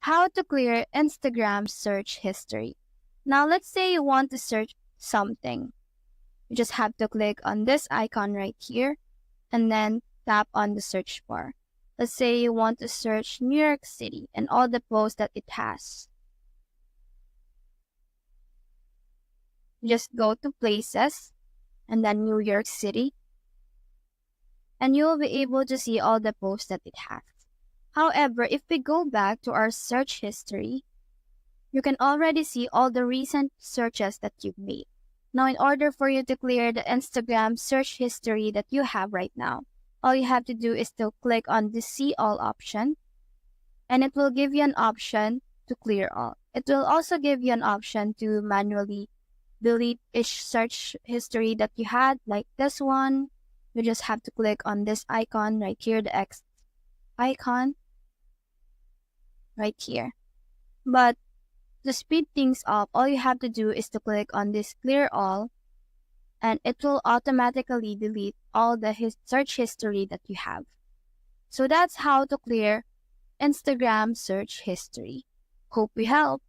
How to clear Instagram search history. Now let's say you want to search something. You just have to click on this icon right here and then tap on the search bar. Let's say you want to search New York City and all the posts that it has. Just go to Places and then New York City, and you will be able to see all the posts that it has. However, if we go back to our search history, you can already see all the recent searches that you've made. Now, in order for you to clear the Instagram search history that you have right now, all you have to do is to click on the See All option, and it will give you an option to clear all. It will also give you an option to manually delete each search history that you had, like this one. You just have to click on this icon right here, the X icon right here. But to speed things up, all you have to do is to click on this Clear All, and it will automatically delete all the search history that you have. So that's how to clear Instagram search history. Hope we help.